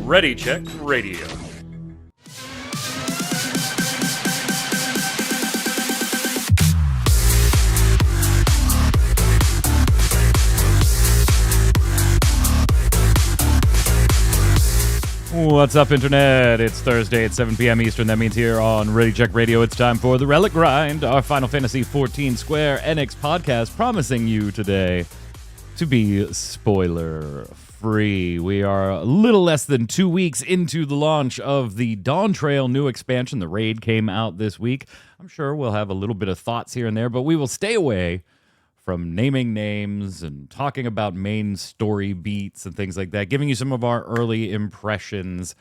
Ready Check Radio. What's up, Internet? It's Thursday at 7 p.m. Eastern. That means here on Ready Check Radio, it's time for the Relic Grind, our Final Fantasy XIV Square Enix podcast, promising you today to be spoiler-free. We are a little less than 2 weeks into the launch of the Dawntrail new expansion. The raid came out this week. I'm sure we'll have a little bit of thoughts here and there, but we will stay away from naming names and talking about main story beats and things like that, giving you some of our early impressions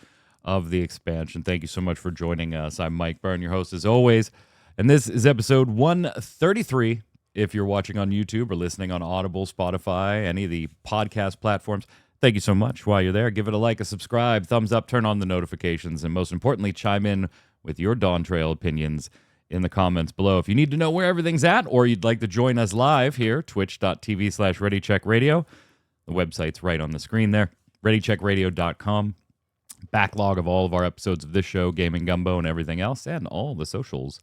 of the expansion. Thank you so much for joining us. I'm Mike Byrne, your host as always, and this is episode 133. If you're watching on YouTube or listening on Audible, Spotify, any of the podcast platforms, thank you so much. While you're there, give it a like, a subscribe, thumbs up, turn on the notifications, and most importantly, chime in with your Dawntrail opinions in the comments below. If you need to know where everything's at, or you'd like to join us live here, twitch.tv/ReadyCheckRadio. The website's right on the screen there, ReadyCheckRadio.com. Backlog of all of our episodes of this show, Gaming Gumbo, and everything else, and all the socials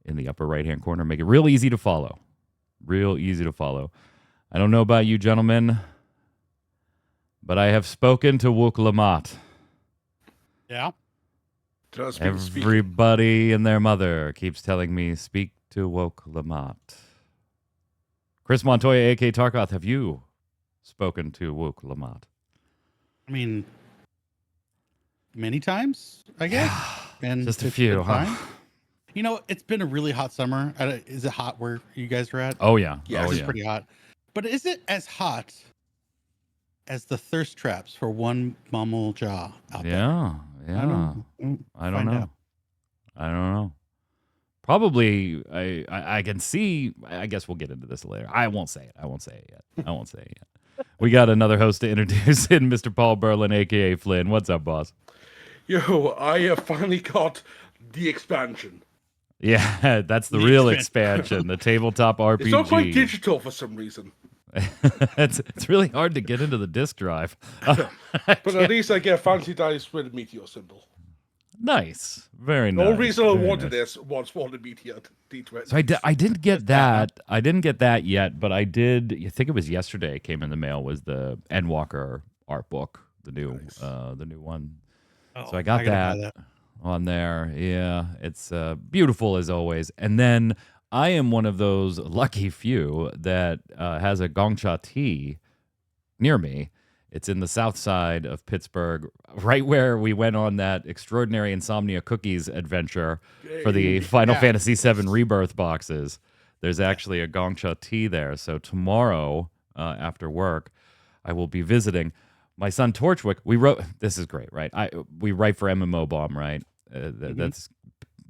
in the upper right-hand corner. Make it real easy to follow. Real easy to follow. I don't know about you, gentlemen, but I have spoken to Wook Lamont. Yeah? Everybody and their mother keeps telling me, speak to Woke Lamont. Chris Montoya, a.k.a. Tarkoth, have you spoken to Woke Lamont? I mean, many times, I guess. And just a few, huh? You know, it's been a really hot summer. Is it hot where you guys are at? Oh, yeah. Yeah, it's pretty hot. But is it as hot as the thirst traps for one mammal jaw out there? Yeah. I don't know. Probably, I can see. I guess we'll get into this later. I won't say it yet. We got another host to introduce in Mr. Paul Berlin, a.k.a. Flynn. What's up, boss? Yo, I finally got the expansion. Yeah, that's the real expansion, the tabletop RPG. It's not quite digital for some reason. it's really hard to get into the disk drive. But at least I get a fancy dice with a meteor symbol. Nice. Very nice. The only reason I wanted this was for the meteor D20. So I didn't get that. I didn't get that yet, but I did. I think it was yesterday. It came in the mail. Was the Endwalker art book, the new one. Oh, so I got that on there. Yeah, it's beautiful as always. And then I am one of those lucky few that has a Gongcha tea near me. It's in the south side of Pittsburgh, right where we went on that extraordinary Insomnia Cookies adventure for the Final Fantasy VII Rebirth boxes. There's actually a Gongcha tea there. So tomorrow, after work, I will be visiting my son Torchwick. This is great, right? We write for MMO Bomb, right? That's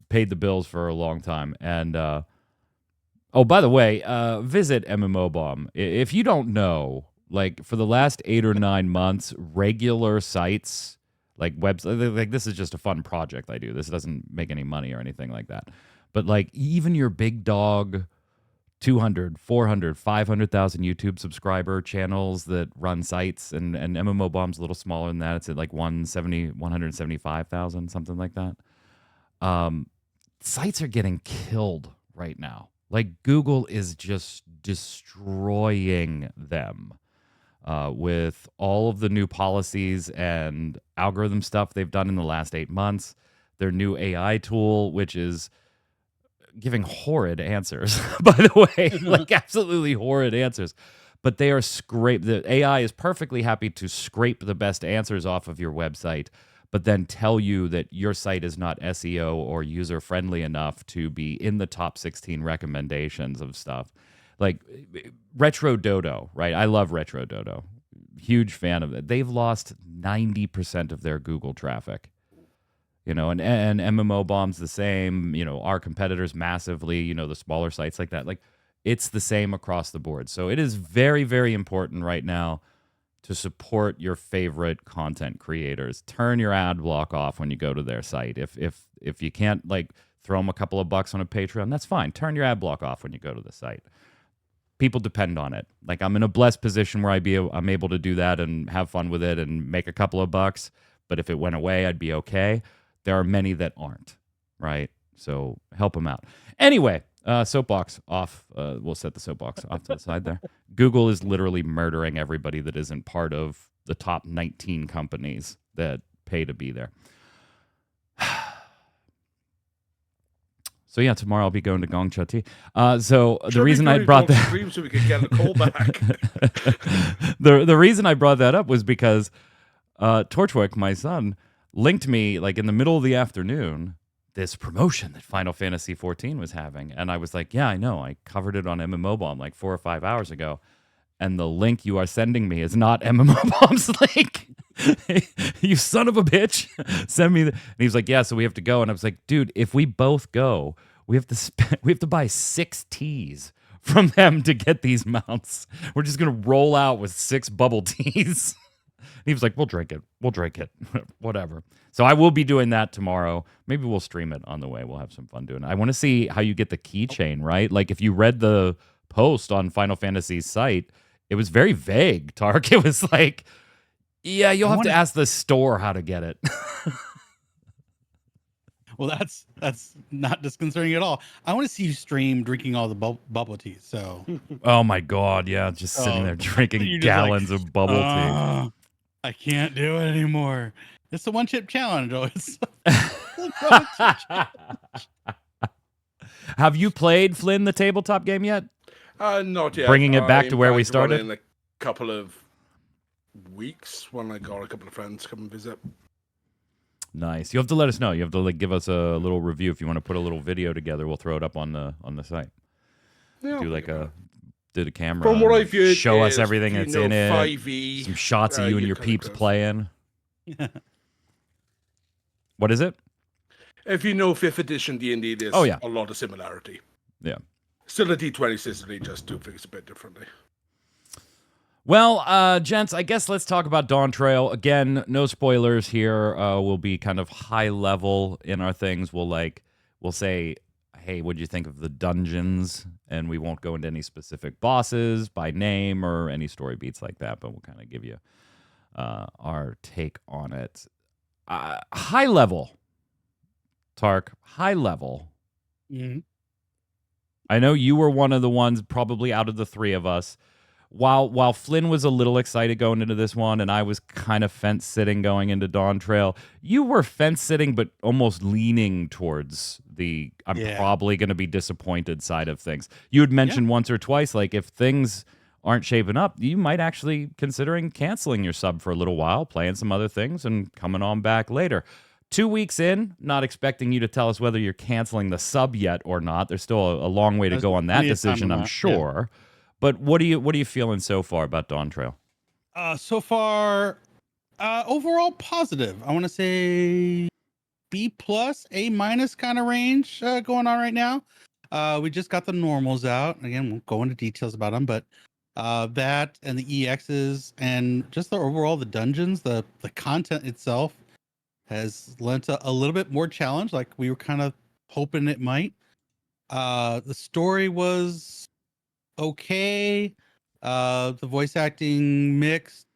paid the bills for a long time. And oh, by the way, visit MMO Bomb. If you don't know, like for the last 8 or 9 months, regular sites, like websites, like this is just a fun project I do. This doesn't make any money or anything like that. But like even your big dog 200, 400, 500,000 YouTube subscriber channels that run sites, and MMO Bomb's a little smaller than that. It's at like 175,000, something like that. Sites are getting killed right now. Like Google is just destroying them with all of the new policies and algorithm stuff they've done in the last 8 months. Their new AI tool, which is giving horrid answers, by the way, like absolutely horrid answers. But they are the AI is perfectly happy to scrape the best answers off of your website, but then tell you that your site is not SEO or user-friendly enough to be in the top 16 recommendations of stuff. Like Retro Dodo, right? I love Retro Dodo. Huge fan of it. They've lost 90% of their Google traffic. You know, and MMO Bomb's the same. You know, our competitors massively, you know, the smaller sites like that. Like, it's the same across the board. So it is very, very important right now to support your favorite content creators. Turn your ad block off when you go to their site. If you can't, like, throw them a couple of bucks on a Patreon, that's fine. Turn your ad block off when you go to the site. people depend on it. Like I'm in a blessed position where I'm able to do that and have fun with it and make a couple of bucks. But if it went away, I'd be okay. There are many that aren't, right? So help them out. Anyway, soapbox off. We'll set the soapbox off to the side there. Google is literally murdering everybody that isn't part of the top 19 companies that pay to be there. So yeah, tomorrow I'll be going to Gongcha Tea. The reason I brought that stream so we could get a call back. the reason I brought that up was because Torchwick, my son, linked me like in the middle of the afternoon this promotion that Final Fantasy XIV was having, and I was like, yeah, I know, I covered it on MMO Bomb like 4 or 5 hours ago, and the link you are sending me is not MMO Bomb's link. You son of a bitch. Send me and he was like, yeah, so we have to go. And I was like, dude, if we both go, we have to buy 6 teas from them to get these mounts. We're just gonna roll out with 6 bubble teas. He was like, we'll drink it. Whatever. So I will be doing that tomorrow. Maybe we'll stream it on the way. We'll have some fun doing it. I want to see how you get the keychain, right? Like if you read the post on Final Fantasy's site, it was very vague, Tark. It was like, yeah, you'll have to ask the store how to get it. Well, that's not disconcerting at all. I want to see you stream drinking all the bubble tea. So, oh my god, yeah, just sitting there drinking gallons of bubble tea. I can't do it anymore. It's the one chip challenge. Have you played Flynn the tabletop game yet? Not yet. Bringing it back to where we started in a couple of weeks when I got a couple of friends come and visit. Nice. You have to let us know. You have to like give us a little review if you want to put a little video together. We'll throw it up on the site. Yeah, do like did a camera. From what I've viewed, show us everything that's in it. 5e, some shots of you and your peeps playing. What is it? If you know 5th edition D&D, there's a lot of similarity. Yeah. Still a D20 system, they just do things a bit differently. Well, gents, I guess let's talk about Dawntrail. Again, no spoilers here. We'll be kind of high level in our things. We'll say, hey, what'd you think of the dungeons? And we won't go into any specific bosses by name or any story beats like that, but we'll kind of give you our take on it. High level, Tark, high level. Mm-hmm. I know you were one of the ones probably out of the 3 of us. While Flynn was a little excited going into this one, and I was kind of fence-sitting going into Dawntrail, you were fence-sitting but almost leaning towards the I'm probably going to be disappointed side of things. You had mentioned once or twice, like, if things aren't shaping up, you might actually considering canceling your sub for a little while, playing some other things, and coming on back later. 2 weeks in, not expecting you to tell us whether you're canceling the sub yet or not. There's still a long way to go on that decision, I'm sure. Yeah. But what are you feeling so far about Dawntrail? So far, overall positive. I want to say B+, A- kind of range going on right now. We just got the normals out. Again, we'll go into details about them, but that and the EXs and just the overall the dungeons, the content itself has lent a little bit more challenge, like we were kind of hoping it might. The story was okay. The voice acting mixed.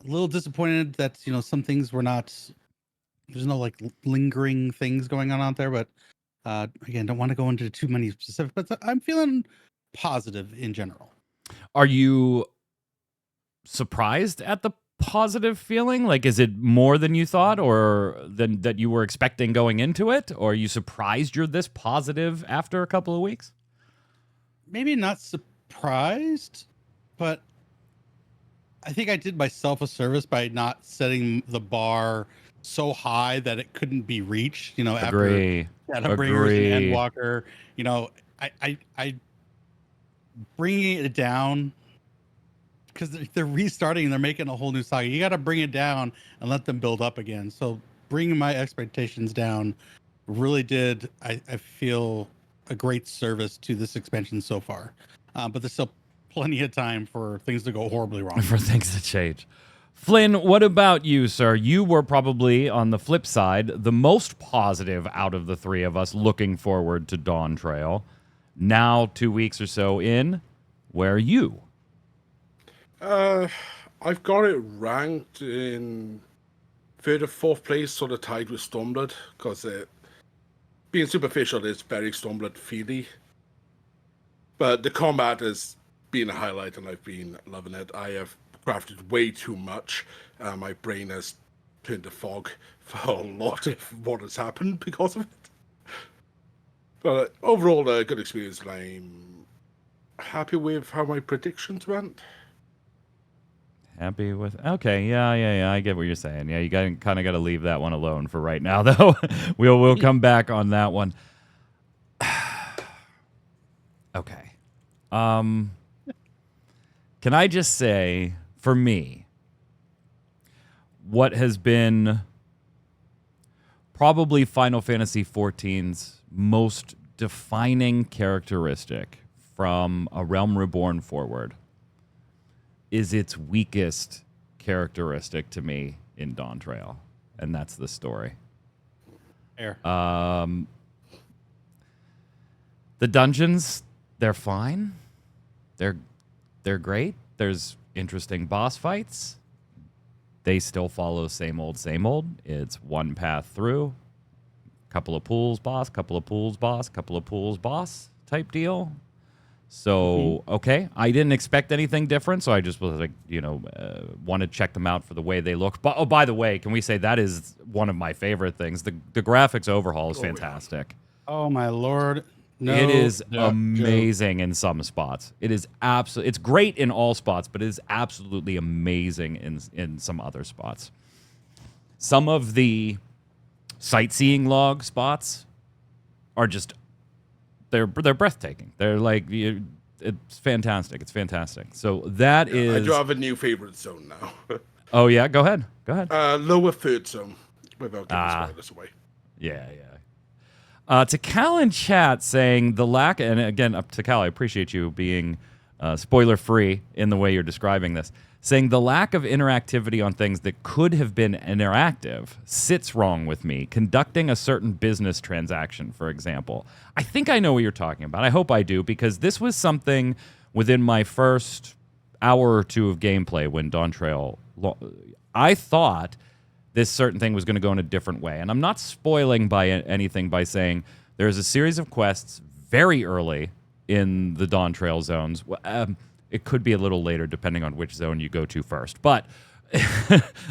A little disappointed that some things were not. There's no like lingering things going on out there, but again, don't want to go into too many specifics. But I'm feeling positive in general. Are you surprised at the positive feeling? Like, is it more than you thought, or than that you were expecting going into it, or are you surprised you're this positive after a couple of weeks? Maybe not surprised, but I think I did myself a service by not setting the bar so high that it couldn't be reached. After Shadowbringers and Endwalker, I bringing it down because they're restarting and they're making a whole new saga. You got to bring it down and let them build up again. So bringing my expectations down really did, I feel, a great service to this expansion so far. But there's still plenty of time for things to go horribly wrong. For things to change. Flynn, what about you, sir? You were probably, on the flip side, the most positive out of the 3 of us looking forward to Dawntrail. now 2 weeks or so in. Where are you? I've got it ranked in third or fourth place, sort of tied with Stormblood, because being superficial is very Stormblood feely. But the combat has been a highlight, and I've been loving it. I have crafted way too much. My brain has turned to fog for a lot of what has happened because of it. But overall, a good experience, and I'm happy with how my predictions went. Happy with? Okay, yeah. I get what you're saying. Yeah, you kind of got to leave that one alone for right now, though. We'll come back on that one. Okay. Can I just say, for me, what has been probably Final Fantasy XIV's most defining characteristic from A Realm Reborn forward is its weakest characteristic to me in Dawntrail, and that's the story. Fair. The dungeons, they're fine. They're great. There's interesting boss fights. They still follow same old. It's one path through. Couple of pools, boss, couple of pools, boss, couple of pools, boss type deal. So, okay, I didn't expect anything different, so I just was like, want to check them out for the way they look. But, by the way, can we say that is one of my favorite things? The graphics overhaul is fantastic. Oh, my Lord. No, it is amazing in some spots. It is it's great in all spots, but it is absolutely amazing in some other spots. Some of the sightseeing log spots are just they're breathtaking. They're like it's fantastic. It's fantastic. So that is. I do have a new favorite zone now. Oh yeah, go ahead. Lower third zone, without giving spoilers away. Yeah. Takal in chat saying the lack, and again, Takal, I appreciate you being spoiler free in the way you're describing this. Saying the lack of interactivity on things that could have been interactive sits wrong with me. Conducting a certain business transaction, for example. I think I know what you're talking about. I hope I do, because this was something within my first hour or two of gameplay when Dawntrail. I thought this certain thing was going to go in a different way. And I'm not spoiling by anything by saying there's a series of quests very early in the Dawntrail zones. It could be a little later, depending on which zone you go to first. But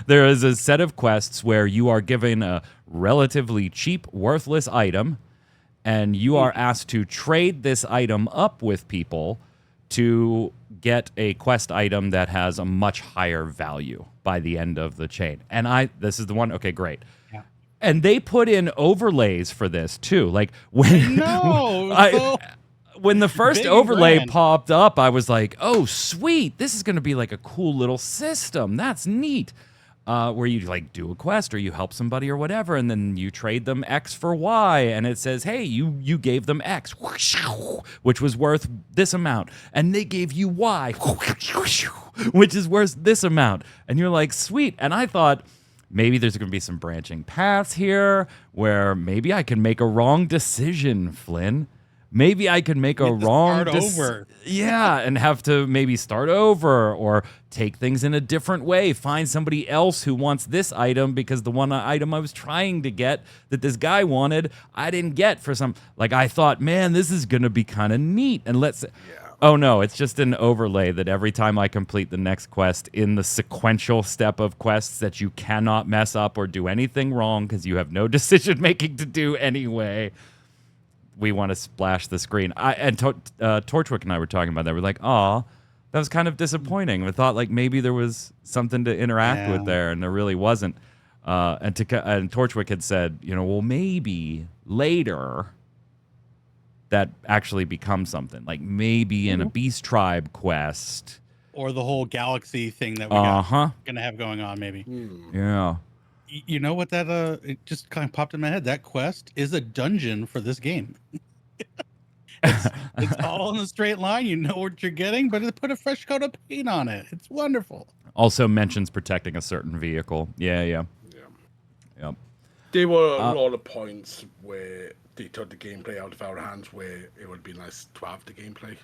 there is a set of quests where you are given a relatively cheap, worthless item, and you are asked to trade this item up with people to get a quest item that has a much higher value by the end of the chain. And this is the one, okay, great. Yeah. And they put in overlays for this too. Like when when the first overlay popped up, I was like, oh, sweet. This is going to be like a cool little system. That's neat. Where you like do a quest or you help somebody or whatever, and then you trade them X for Y, and it says, hey, you gave them X, which was worth this amount, and they gave you Y, which is worth this amount. And you're like, sweet. And I thought, maybe there's going to be some branching paths here where maybe I can make a wrong decision, Flynn. Maybe I could make a wrong decision. Yeah, and have to maybe start over or take things in a different way. Find somebody else who wants this item because the one item I was trying to get that this guy wanted, I didn't get for some. Like I thought, man, this is going to be kind of neat. And oh no, it's just an overlay that every time I complete the next quest in the sequential step of quests that you cannot mess up or do anything wrong because you have no decision making to do anyway. We want to splash the screen. Torchwick and I were talking about that. We're like, oh, that was kind of disappointing. We thought like maybe there was something to interact with there, and there really wasn't. And Torchwick had said, well, maybe later that actually becomes something. Like maybe in a Beast Tribe quest. Or the whole galaxy thing that we're going to have going on, maybe. Yeah. You know what it just kind of popped in my head. That quest is a dungeon for this game. it's all in a straight line. You know what you're getting, but it put a fresh coat of paint on it. It's wonderful. Also mentions protecting a certain vehicle. Yeah. There were a lot of points where they took the gameplay out of our hands, where it would be nice to have the gameplay.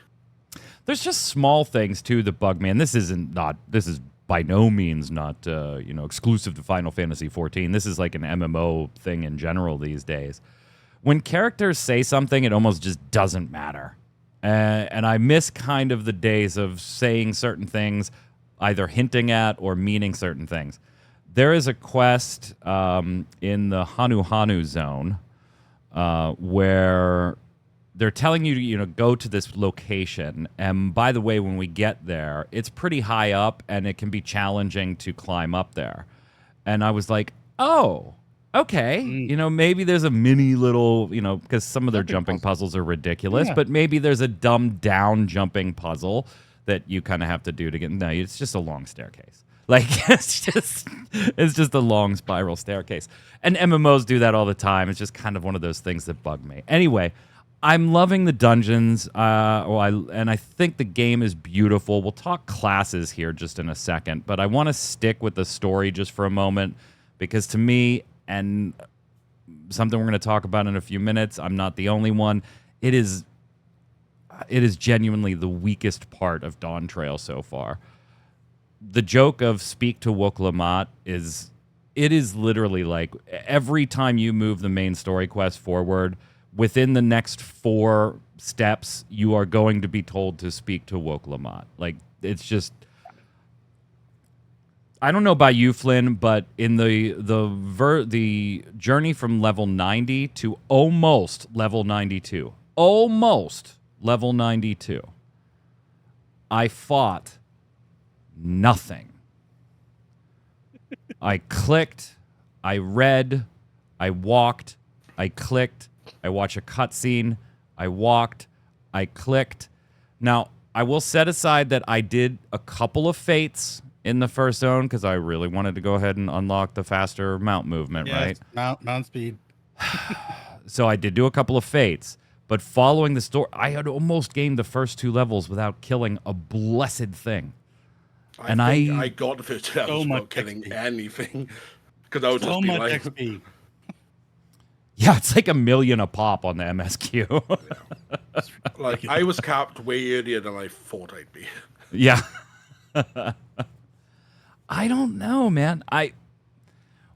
There's just small things too that bug me, and this is by no means not exclusive to Final Fantasy XIV. This is like an MMO thing in general these days. When characters say something, it almost just doesn't matter. And I miss kind of the days of saying certain things, either hinting at or meaning certain things. There is a quest in the Hanu zone where they're telling you to go to this location. And by the way, when we get there, it's pretty high up and it can be challenging to climb up there. And I was like, oh, okay. Maybe there's a mini little, because some of their jumping puzzles are ridiculous, but maybe there's a dumbed down jumping puzzle that you kind of have to do to get. No, it's just a long staircase. Like, it's just a long spiral staircase. And MMOs do that all the time. It's just kind of one of those things that bug me. Anyway, I'm loving the dungeons, and I think the game is beautiful. We'll talk classes here just in a second, but I want to stick with the story just for a moment, because to me, and something we're going to talk about in a few minutes, I'm not the only one, it is genuinely the weakest part of Dawntrail so far. The joke of speak to Woklamat is literally like every time you move the main story quest forward, within the next 4 steps, you are going to be told to speak to Woklamat. Like, it's just... I don't know about you, Flynn, but in the journey from level 90 to almost level 92, I fought nothing. I clicked, I read, I walked, I clicked, I watched a cutscene, I walked, I clicked. Now, I will set aside that I did a couple of fates in the first zone because I really wanted to go ahead and unlock the faster mount movement, right? Mount speed. So I did do a couple of fates, but following the story, I had almost gained the first 2 levels without killing a blessed thing. I got the first 2 levels so without killing anything because I was so just much like, XP. Yeah, it's like 1 million a pop on the MSQ. like I was capped way earlier than I thought I'd be. Yeah. I don't know, man.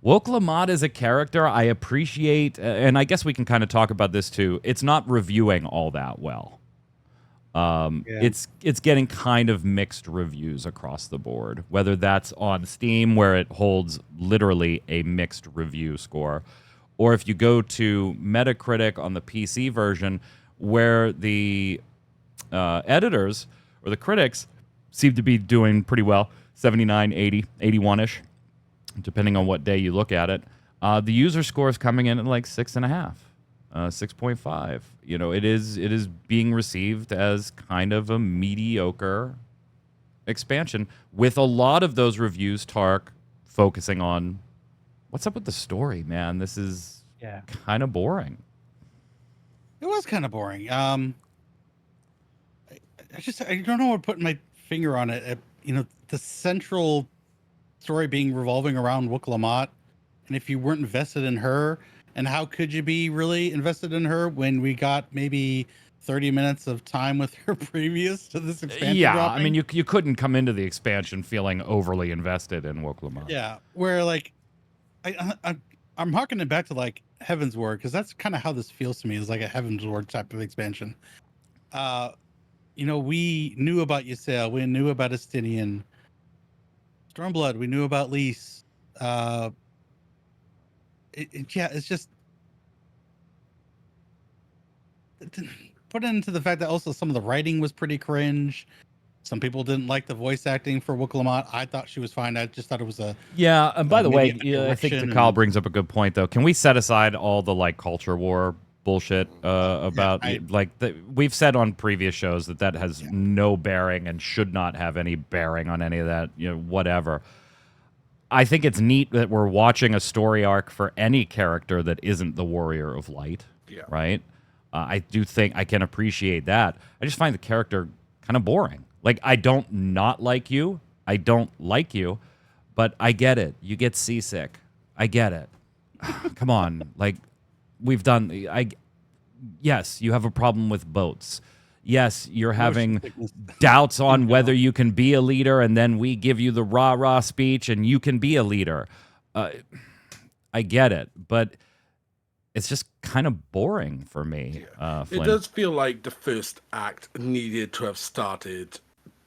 Woklamat is a character I appreciate, and I guess we can kind of talk about this too. It's not reviewing all that well. It's getting kind of mixed reviews across the board, whether that's on Steam, where it holds literally a mixed review score, or if you go to Metacritic on the PC version, where the editors or the critics seem to be doing pretty well, 79, 80, 81-ish, depending on what day you look at it. The user score is coming in at like 6.5, 6.5. It is being received as kind of a mediocre expansion, with a lot of those reviews, Tark, focusing on what's up with the story, man. This is kind of boring. It was kind of boring. I don't know how to put my finger on it. The central story being revolving around Woklamat, and if you weren't invested in her, and how could you be really invested in her when we got maybe 30 minutes of time with her previous to this expansion? Dropping? I mean, you couldn't come into the expansion feeling overly invested in Woklamat. Yeah, where like I'm harkening back to like Heaven's Ward, because that's kind of how this feels to me, is like a Heaven's Ward type of expansion. We knew about Ysael, we knew about Estinian, Stormblood, we knew about Lise. It's just put into the fact that also some of the writing was pretty cringe. Some people didn't like the voice acting for Woklamat. I thought she was fine. I just thought it was a... Yeah, and by the way, I think that Kyle brings up a good point, though. Can we set aside all the, culture war bullshit about... we've said on previous shows that has no bearing and should not have any bearing on any of that, whatever. I think it's neat that we're watching a story arc for any character that isn't the Warrior of Light, right? I do think I can appreciate that. I just find the character kind of boring. I don't not like you. I don't like you, but I get it. You get seasick. I get it. Come on. We've done... yes, you have a problem with boats. Yes, you're having sickness. doubts on whether you can be a leader, and then we give you the rah-rah speech and you can be a leader. I get it, but it's just kind of boring for me. It does feel like the first act needed to have started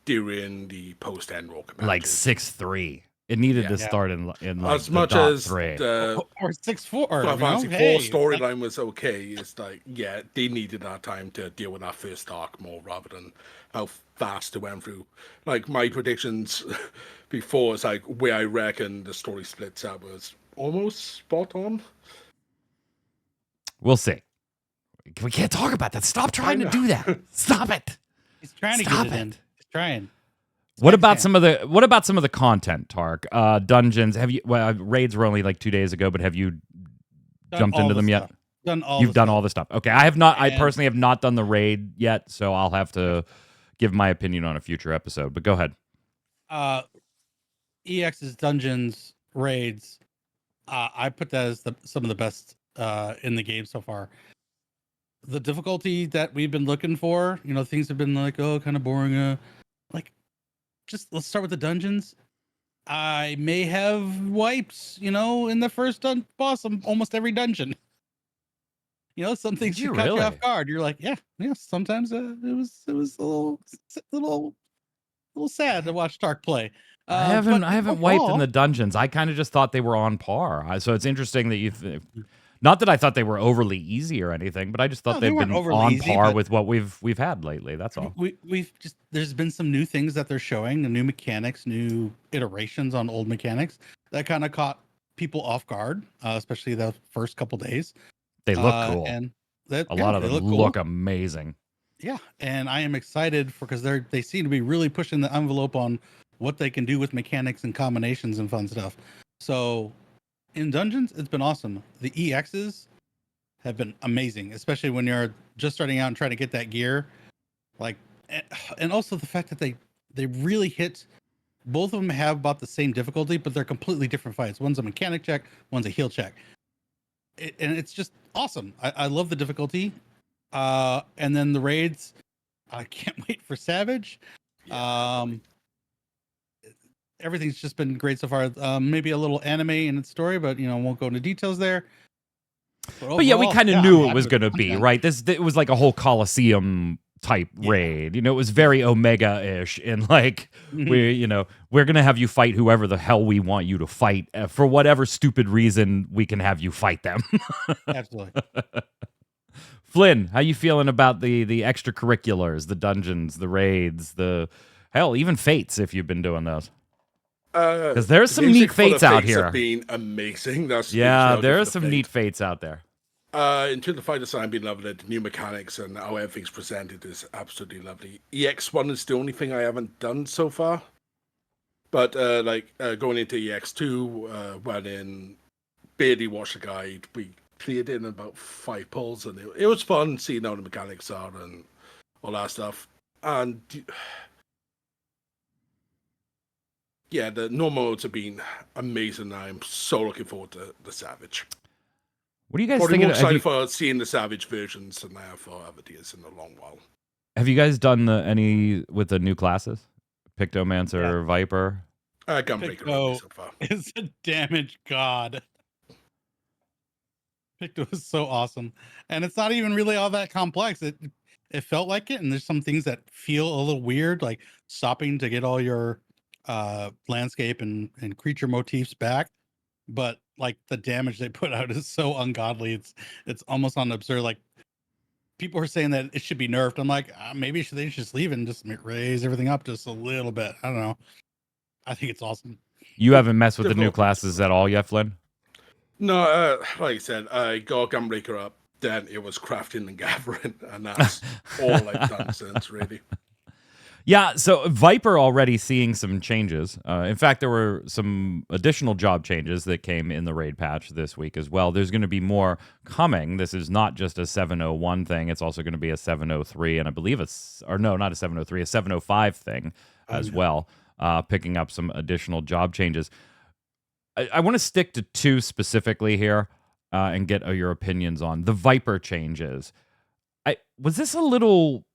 during the post-end rock matches. Like 6-3. It needed to start in like as the much dot as 3. or 6-4. Final Fantasy Hey, IV storyline was okay. It's like, yeah, they needed that time to deal with that first arc more rather than how fast it went through. Like, my predictions before is like where I reckon the story splits out was almost spot on. We'll see. We can't talk about that. Stop trying to do that. Stop it. he's trying to Stop get it in. He's trying. What about some of the content, Tark? Dungeons. Have you? Well, raids were only like 2 days ago, but have you jumped into them yet? You've done all the stuff. Okay, I have not. I personally have not done the raid yet, so I'll have to give my opinion on a future episode. But go ahead. EX's dungeons raids. I put that as some of the best in the game so far. The difficulty that we've been looking for, things have been like, oh, kind of boring. Just let's start with the dungeons. I may have wipes, in the first boss of almost every dungeon. Some things you caught you really? off guard. You're like, yeah. Sometimes it was a little sad to watch Tark play. I haven't wiped in the dungeons. I kind of just thought they were on par. So it's interesting that not that I thought they were overly easy or anything, but I just thought they've been on par with what we've had lately. That's all. There's been some new things that they're showing, the new mechanics, new iterations on old mechanics that kind of caught people off guard, especially the first couple days. They look cool, and a lot of them look amazing. Yeah, and I am excited because they seem to be really pushing the envelope on what they can do with mechanics and combinations and fun stuff. So in dungeons, it's been awesome. The EXs have been amazing, especially when you're just starting out and trying to get that gear. And also the fact that they really hit. Both of them have about the same difficulty, but they're completely different fights. One's a mechanic check, one's a heal check. And it's just awesome. I love the difficulty. And then the raids, I can't wait for Savage. Everything's just been great so far. Maybe a little anime in its story, but won't go into details there. But yeah, we kind of knew it was going to be, right? It was like a whole Coliseum type raid. It was very Omega-ish in like we're going to have you fight whoever the hell we want you to fight for whatever stupid reason we can have you fight them. Absolutely. Flynn, how you feeling about the extracurriculars, the dungeons, the raids, the hell, even fates if you've been doing those? Because there's some neat fates out here. Been amazing. There are some neat fates out there. Into the fighter side, I've been loving it. The new mechanics and how everything's presented is absolutely lovely. EX1 is the only thing I haven't done so far. But going into EX2, when barely watched the guide, we cleared in about 5 pulls, and it was fun seeing how the mechanics are and all that stuff. And yeah, the normal modes have been amazing. I'm so looking forward to the Savage. What do you guys think? think? I'm excited for seeing the Savage versions than I have for other ideas in a long while. Have you guys done any with the new classes? Pictomancer, Viper? Gunbreaker so far. Is a damage god. Picto is so awesome. And it's not even really all that complex. It felt like it, and there's some things that feel a little weird, like stopping to get all your landscape and creature motifs back. But like the damage they put out is so ungodly. It's almost on absurd. Like people are saying that it should be nerfed. I'm like, maybe they should just leave it and just raise everything up just a little bit. I don't know. I think it's awesome. You haven't messed with the new classes at all yet, Flynn? No, like I said, I got Gunbreaker up. Then it was crafting and gathering, and that's all I've done since, really. Yeah, so Viper already seeing some changes. In fact, there were some additional job changes that came in the raid patch this week as well. There's going to be more coming. This is not just a 701 thing. It's also going to be a 703, and I believe not a 703, a 705 thing as well, picking up some additional job changes. I want to stick to 2 specifically here and get your opinions on. The Viper changes. Was this a little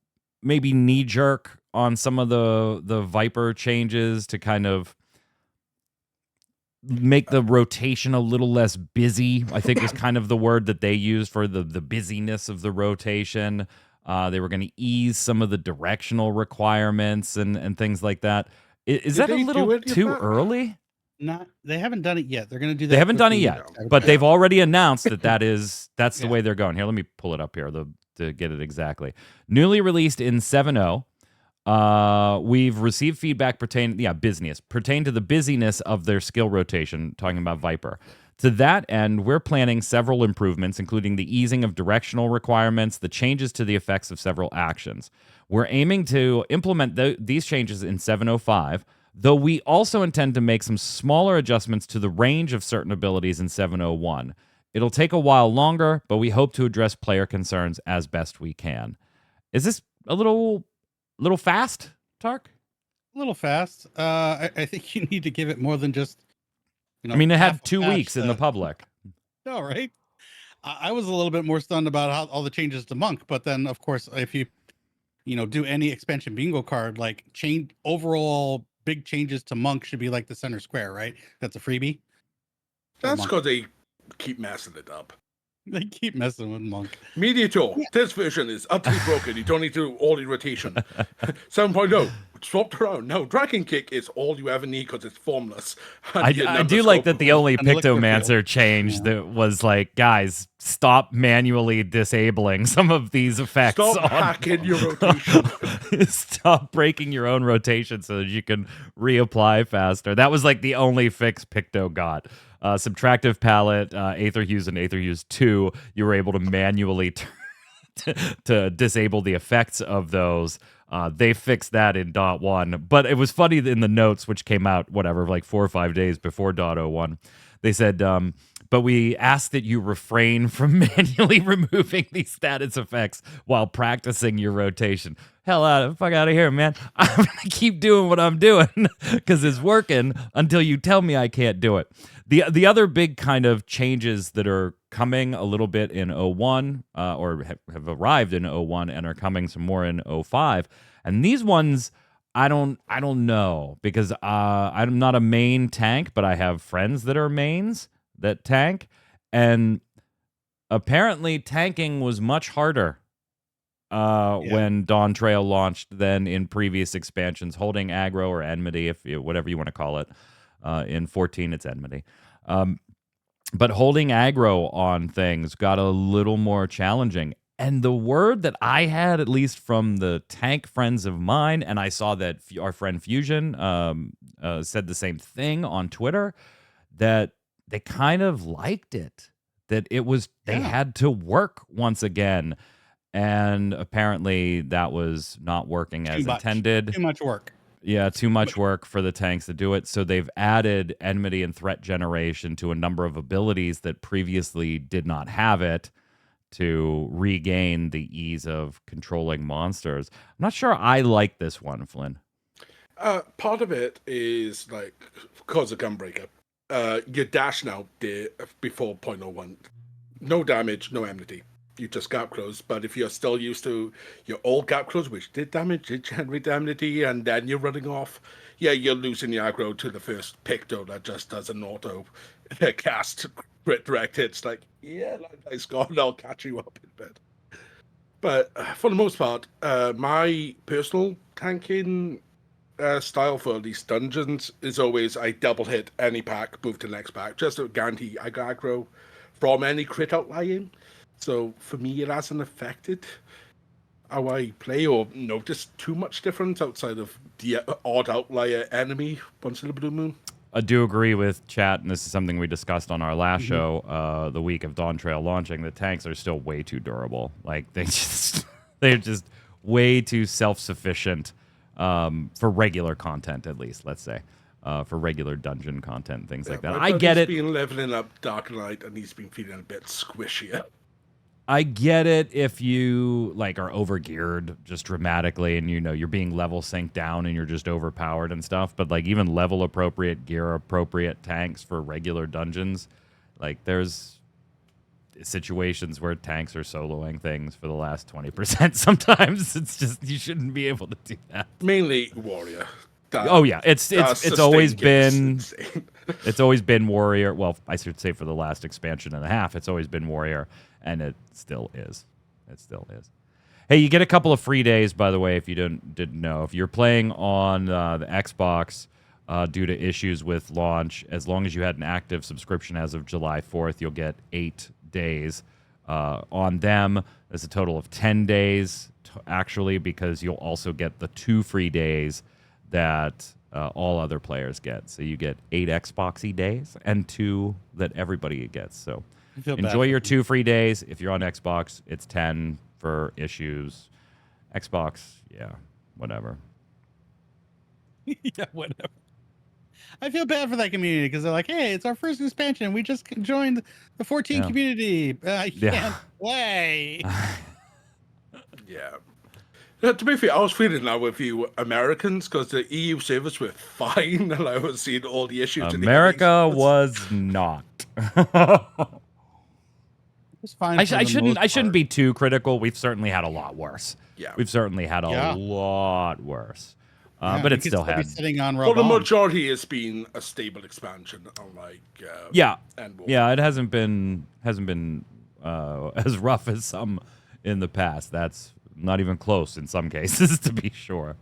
maybe knee jerk on some of the Viper changes to kind of make the rotation a little less busy? I think was kind of the word that they used for the busyness of the rotation. They were going to ease some of the directional requirements and things like that. Is Did that a they do little any of too that? early? They haven't done it yet. They're going to do that. They haven't done it quickly. yet, but they've already announced that's the Yeah. way they're going. Here, let me pull it up here to get it exactly. Newly released in 7.0. We've received feedback pertaining to the busyness of their skill rotation, talking about Viper. To that end, we're planning several improvements, including the easing of directional requirements, the changes to the effects of several actions. We're aiming to implement these changes in 7.05, though we also intend to make some smaller adjustments to the range of certain abilities in 7.01. It'll take a while longer, but we hope to address player concerns as best we can. Is this a little fast, Tark? A little fast. I think you need to give it more than just. I mean, it half had a 2 patch weeks in the to- public. No, right? I was a little bit more stunned about how all the changes to Monk, but then of course, if you do any expansion bingo card, like change overall big changes to Monk should be like the center square, right? That's a freebie. That's Monk. because they keep messing it up. They keep messing with Monk. Mediator, this version is utterly broken. You don't need to do all the rotation. 7.0, swapped around. No, Dragon Kick is all you ever need because it's formless. And I your do numbers like go that the only And Elixir Pictomancer change Yeah. that was like, guys, stop manually disabling some of these effects. Stop hacking your rotation. Stop breaking your own rotation so that you can reapply faster. That was like the only fix Picto got. Subtractive palette, Aether Hues and Aether Hues 2, you were able to manually to disable the effects of those. They fixed that in .1, but it was funny in the notes, which came out, like 4 or 5 days before .01. They said, but we ask that you refrain from manually removing these status effects while practicing your rotation. Fuck out of here, man. I'm going to keep doing what I'm doing because it's working until you tell me I can't do it. The other big kind of changes that are coming a little bit in 01 or have arrived in 01 and are coming some more in 05. And these ones, I don't know because I'm not a main tank, but I have friends that are mains that tank. And apparently tanking was much harder when Dawntrail launched than in previous expansions, holding aggro or enmity, whatever you want to call it. In 14, it's enmity. But holding aggro on things got a little more challenging. And the word that I had, at least from the tank friends of mine, and I saw that our friend Fusion said the same thing on Twitter, that they kind of liked it, that they had to work once again. And apparently that was not working as intended. Too much work. Yeah, too much work for the tanks to do it. So they've added enmity and threat generation to a number of abilities that previously did not have it to regain the ease of controlling monsters. I'm not sure I like this one, Flynn. Part of it is like because of Gunbreaker. Your dash now before 0.01. No damage, no enmity. You just gap close, but if you're still used to your old gap close, which did damage, did generate enmity, and then you're running off, you're losing the aggro to the first Picto that just does an auto cast crit direct hits. Like, nice gone, I'll catch you up in bed. But for the most part, my personal tanking style for these dungeons is always I double hit any pack, move to the next pack, just to guarantee I got aggro from any crit outlying. So for me, it hasn't affected how I play or noticed too much difference outside of the odd outlier enemy once in a blue moon. I do agree with chat, and this is something we discussed on our last show, the week of Dawntrail launching. The tanks are still way too durable. Like they're just way too self-sufficient for regular content, at least. Let's say. For regular dungeon content, things like that. I get it. He's been leveling up Dark Knight, and he's been feeling a bit squishier. I get it if you are overgeared just dramatically and you're being level synced down and you're just overpowered and stuff, but even level appropriate, gear appropriate tanks for regular dungeons, situations where tanks are soloing things for the last 20%. Sometimes it's just you shouldn't be able to do that. Mainly warrior. Oh yeah, it's always been insane. it's always been warrior. Well, I should say for the last expansion and a half, it's always been warrior, and it still is. It still is. Hey, you get a couple of free days, by the way, if you didn't know. If you're playing on the Xbox due to issues with launch, as long as you had an active subscription as of July 4th, you'll get 8 days. On them, there's a total of 10 days, actually, because you'll also get the 2 free days that all other players get. So you get 8 Xboxy days and 2 that everybody gets. So enjoy your 2 free days. If you're on Xbox, it's 10 for issues. Xbox, yeah, whatever. Yeah, whatever. I feel bad for that community because they're like, hey, it's our first expansion. We just joined the 14 community. I can't play. Yeah. To be fair, I was feeling that with you Americans because the EU servers were fine and I was seeing all the issues. America was not. It's fine. I shouldn't be too critical. We've certainly had a lot worse. Yeah. We've certainly had a lot worse. But it still had. Sitting on For the majority, it's been a stable expansion, unlike it hasn't been as rough as some in the past. That's not even close in some cases, to be sure.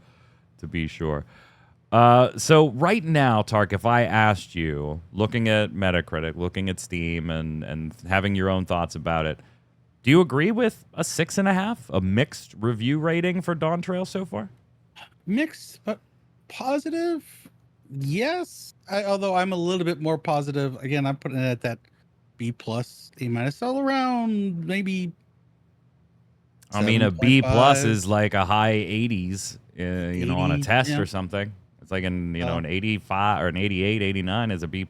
So right now, Tark, if I asked you, looking at Metacritic, looking at Steam, and having your own thoughts about it, do you agree with a 6.5, a mixed review rating for Dawntrail so far? Mixed, but positive. Yes, although I'm a little bit more positive. Again, I'm putting it at that B+, A-, all around maybe. I mean, a B+ is like a high 80s, on a test or something. It's like an 85 or an 88, 89 is a B+.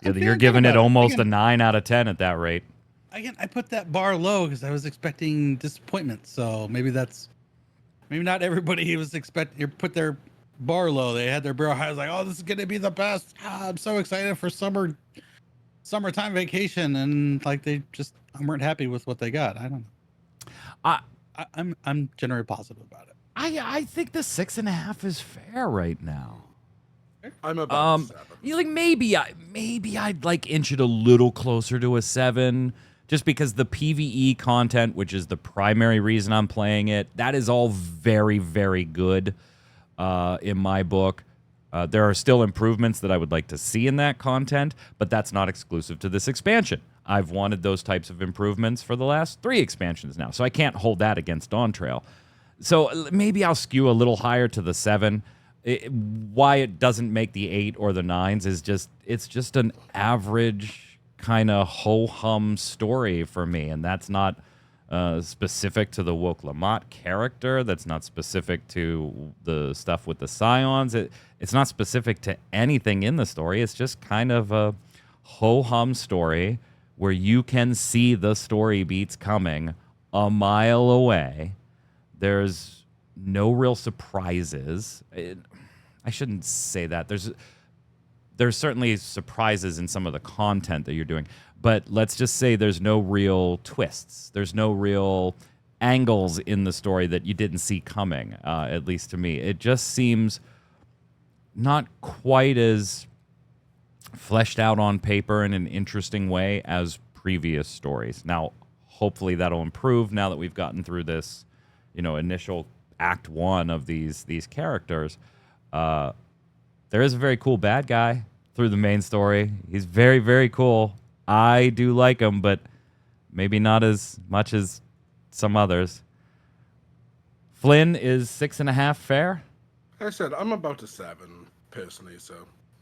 You're giving it almost a 9 out of 10 at that rate. Again, I put that bar low because I was expecting disappointment. So maybe not everybody was expecting. Put their bar low. They had their barrel high. I was like, oh, this is gonna be the best. I'm so excited for summertime vacation, and like they just weren't happy with what they got. I don't know. I'm generally positive about it. I think the 6.5 is fair right now. I'm about 7. Maybe I'd like inch it a little closer to a 7, just because the PvE content, which is the primary reason I'm playing it, that is all very, very good in my book. There are still improvements that I would like to see in that content, but that's not exclusive to this expansion. I've wanted those types of improvements for the last 3 expansions now, so I can't hold that against Dawntrail. So maybe I'll skew a little higher to the 7. Why it doesn't make the 8 or the 9s is it's just an average kind of ho-hum story for me, and that's not specific to the Woke Lamont character. That's not specific to the stuff with the Scions. It's not specific to anything in the story. It's just kind of a ho-hum story where you can see the story beats coming a mile away. There's no real surprises. I shouldn't say that. There's certainly surprises in some of the content that you're doing, but let's just say there's no real twists. There's no real angles in the story that you didn't see coming, at least to me. It just seems not quite as fleshed out on paper in an interesting way as previous stories. Now, hopefully that'll improve now that we've gotten through this, initial act 1 of these characters. There is a very cool bad guy through the main story. He's very, very cool. I do like him, but maybe not as much as some others. Flynn, is 6.5 fair? I said I'm about a 7 personally, so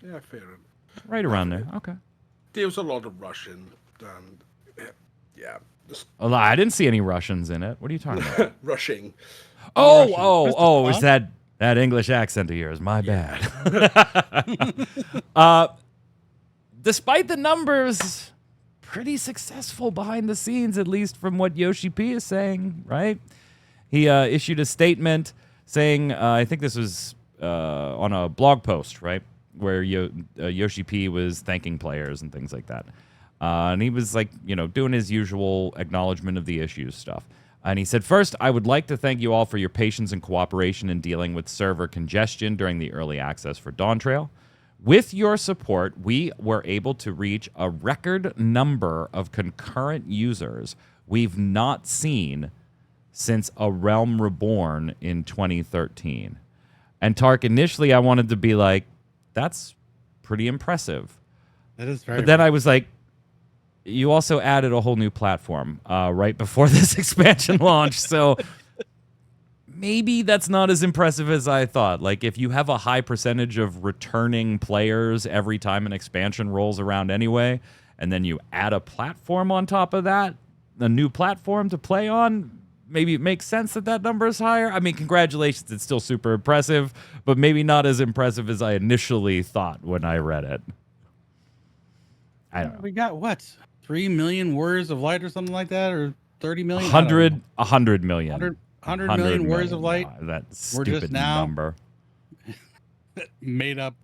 yeah, fair. Right around there. Okay. There was a lot of Russian, and yeah. Oh, I didn't see any Russians in it. What are you talking about? Rushing. Is that English accent of yours? My bad. Despite the numbers, pretty successful behind the scenes, at least from what Yoshi P is saying, right? He issued a statement saying, I think this was on a blog post, right, where Yoshi P was thanking players and things like that. And he was like, doing his usual acknowledgement of the issues stuff. And he said, first, I would like to thank you all for your patience and cooperation in dealing with server congestion during the early access for Dawntrail. With your support, we were able to reach a record number of concurrent users we've not seen since A Realm Reborn in 2013. And Tark, initially I wanted to be like, that's pretty impressive. That is very. But then I was like, you also added a whole new platform right before this expansion launch, so maybe that's not as impressive as I thought. Like, if you have a high percentage of returning players every time an expansion rolls around anyway, and then you add a platform on top of that, a new platform to play on, maybe it makes sense that that number is higher. I mean, congratulations, it's still super impressive, but maybe not as impressive as I initially thought when I read it. I don't know. We got what? 3 million words of light or something like that, or 30 million? 100 million. 100 million words of light. That We're just stupid now- number. Made up.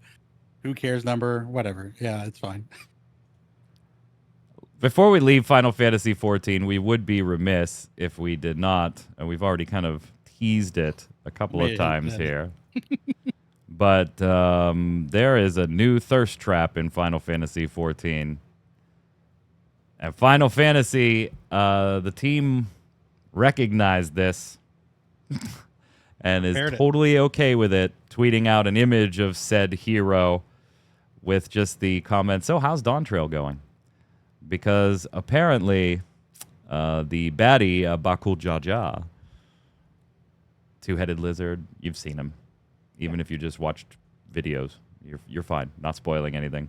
Who cares number? Whatever. Yeah, it's fine. Before we leave Final Fantasy XIV, we would be remiss if we did not, and we've already kind of teased it a couple of times here. But there is a new thirst trap in Final Fantasy XIV. And Final Fantasy, the team recognized this and is totally okay with it, tweeting out an image of said hero with just the comment, so how's Dawntrail going? Because apparently the baddie, Bakul Jaja, two-headed lizard, you've seen him. Even if you just watched videos, you're fine. Not spoiling anything.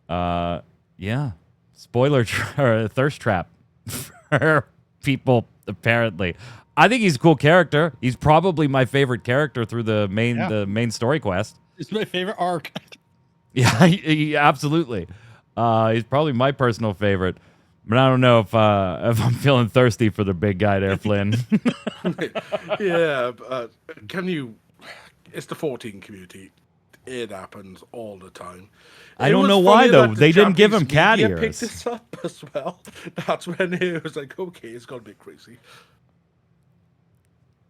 Yeah. Spoiler thirst trap for people, apparently. I think he's a cool character. He's probably my favorite character through the main story quest. It's my favorite arc. Yeah, absolutely. He's probably my personal favorite. But I don't know if I'm feeling thirsty for the big guy there, Flynn. Yeah, can you... It's the 14 community. It happens all the time. I don't know why, though. They didn't give him cat ears. Picked this up as well. That's when it was like, okay, it's got a bit crazy.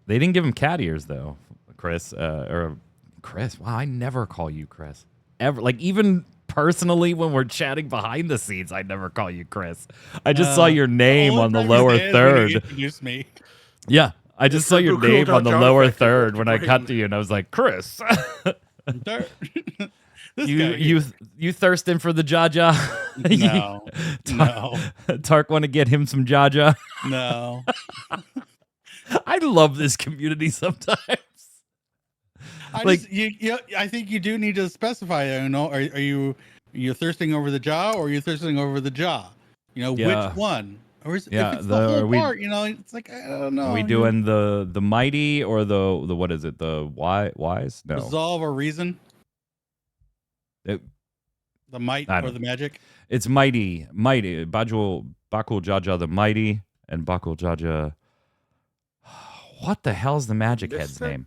They didn't give him cat ears, though, Chris. Or Chris. Wow, I never call you Chris. Ever. Like, even personally, when we're chatting behind the scenes, I never call you Chris. I just saw your name on the lower third. Introduced me. Yeah, I just saw your name on the lower third when I cut to you, and I was like, Chris. You thirsting for the Jaja? No, no. Tark want to get him some Jaja? No. I love this community sometimes. I think you do need to specify. You know, are you thirsting over the jaw, or are you thirsting over the jaw? You know, which one? Or is, if it's the whole part, you know, it's like, I don't know. Are we doing the mighty or the what is it? The wise? No. Resolve or reason? The might or the magic? It's mighty. Bakul Jaja the mighty and Bakul Jaja. What the hell's the magic head's name?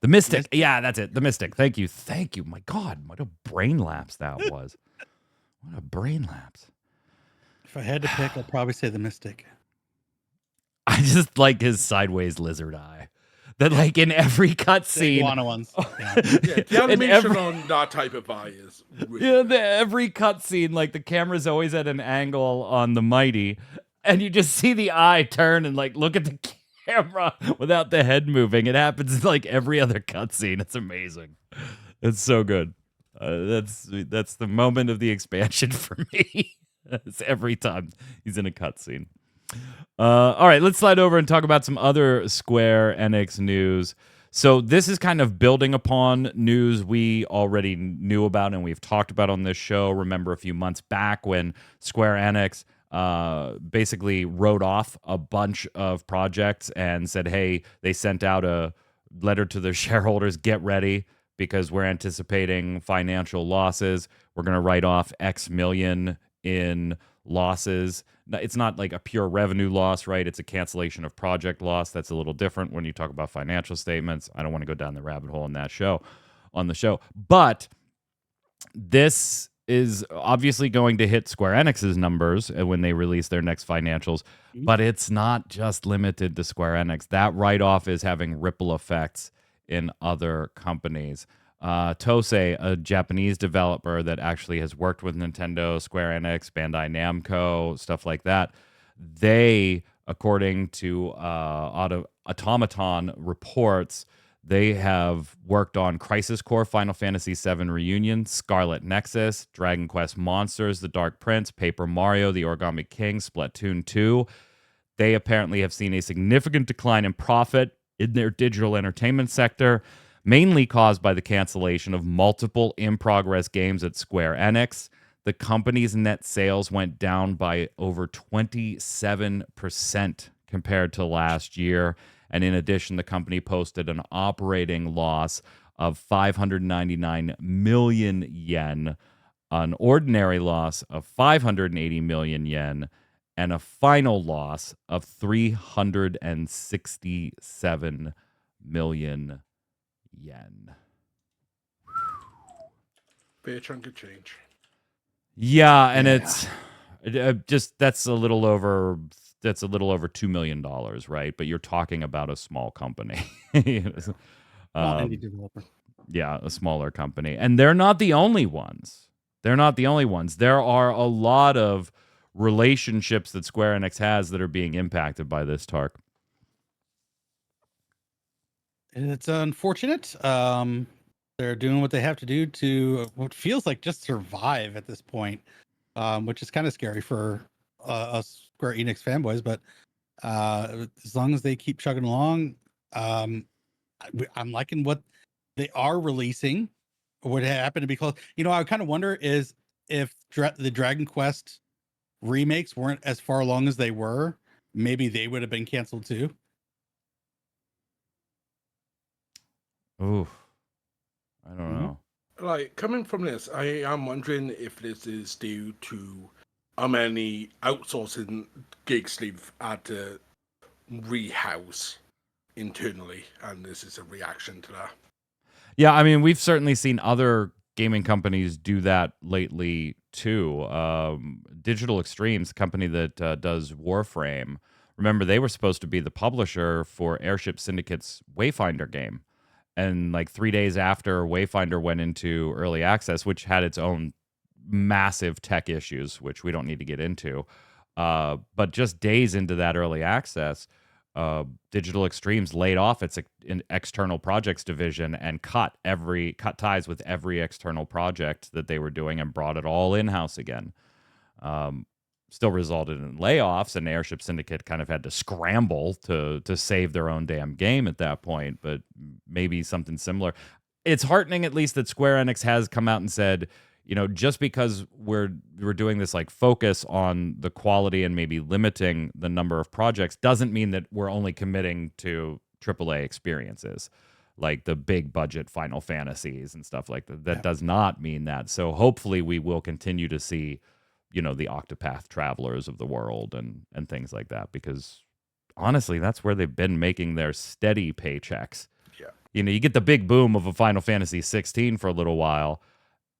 The Mystic. Yeah, that's it. The Mystic. Thank you. My God, what a brain lapse that was. What a brain lapse. If I had to pick, I'd probably say the Mystic. I just like his sideways lizard eye. That, like, in every cutscene. Iguana ones. Yeah, the animation on that type of eye is really every cutscene, like, the camera's always at an angle on the mighty, and you just see the eye turn and, like, look at the camera without the head moving. It happens in, like, every other cutscene. It's amazing. It's so good. That's the moment of the expansion for me. It's every time he's in a cutscene. All right, let's slide over and talk about some other Square Enix news. So this is kind of building upon news we already knew about and we've talked about on this show. Remember a few months back when Square Enix basically wrote off a bunch of projects and said, hey, they sent out a letter to their shareholders, get ready, because we're anticipating financial losses. We're going to write off X million in losses. It's not like a pure revenue loss, right? It's a cancellation of project loss. That's a little different when you talk about financial statements. I don't want to go down the rabbit hole on the show. But this is obviously going to hit Square Enix's numbers when they release their next financials, but it's not just limited to Square Enix. That write-off is having ripple effects in other companies. Tosei, a Japanese developer that actually has worked with Nintendo, Square Enix, Bandai Namco, stuff like that, they, according to Automaton reports, they have worked on Crisis Core, Final Fantasy VII Reunion, Scarlet Nexus, Dragon Quest Monsters, The Dark Prince, Paper Mario, The Origami King, Splatoon 2. They apparently have seen a significant decline in profit in their digital entertainment sector, mainly caused by the cancellation of multiple in-progress games at Square Enix. The company's net sales went down by over 27% compared to last year. And in addition, the company posted an operating loss of 599 million yen, an ordinary loss of 580 million yen, and a final loss of 367 million yen. Fair chunk of change. Yeah, and it's just that's a little over $2 million, right? But you're talking about a small company. Small indie developer. Yeah, a smaller company. And they're not the only ones. There are a lot of relationships that Square Enix has that are being impacted by this, Tark. It's unfortunate. They're doing what they have to do to what feels like just survive at this point, which is kind of scary for us Square Enix fanboys. But as long as they keep chugging along, I'm liking what they are releasing. What happened to be close? I kind of wonder is if the Dragon Quest remakes weren't as far along as they were, maybe they would have been canceled too. Ooh, I don't know. Like, coming from this, I am wondering if this is due to how many outsourcing gigs they've had to rehouse internally, and this is a reaction to that. Yeah, I mean, we've certainly seen other gaming companies do that lately too. Digital Extremes, company that does Warframe, remember they were supposed to be the publisher for Airship Syndicate's Wayfinder game. And like 3 days after Wayfinder went into early access, which had its own massive tech issues, which we don't need to get into, but just days into that early access, Digital Extremes laid off its external projects division and cut ties with every external project that they were doing and brought it all in-house again. Still resulted in layoffs, and Airship Syndicate kind of had to scramble to save their own damn game at that point, but maybe something similar. It's heartening at least that Square Enix has come out and said, just because we're doing this like focus on the quality and maybe limiting the number of projects doesn't mean that we're only committing to AAA experiences like the big budget Final Fantasies and stuff like that. That does not mean that. So hopefully we will continue to see, the Octopath Travelers of the world and things like that, because honestly, that's where they've been making their steady paychecks. Yeah. You get the big boom of a Final Fantasy XVI for a little while.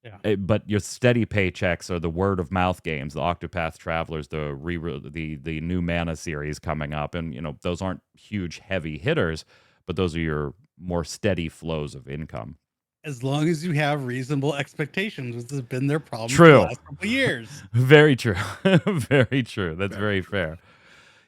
Yeah. But your steady paychecks are the word of mouth games, the Octopath Travelers, the new Mana series coming up, and those aren't huge heavy hitters, but those are your more steady flows of income. As long as you have reasonable expectations, which has been their problem True. for the last couple of years. Very true. Very true. That's very fair.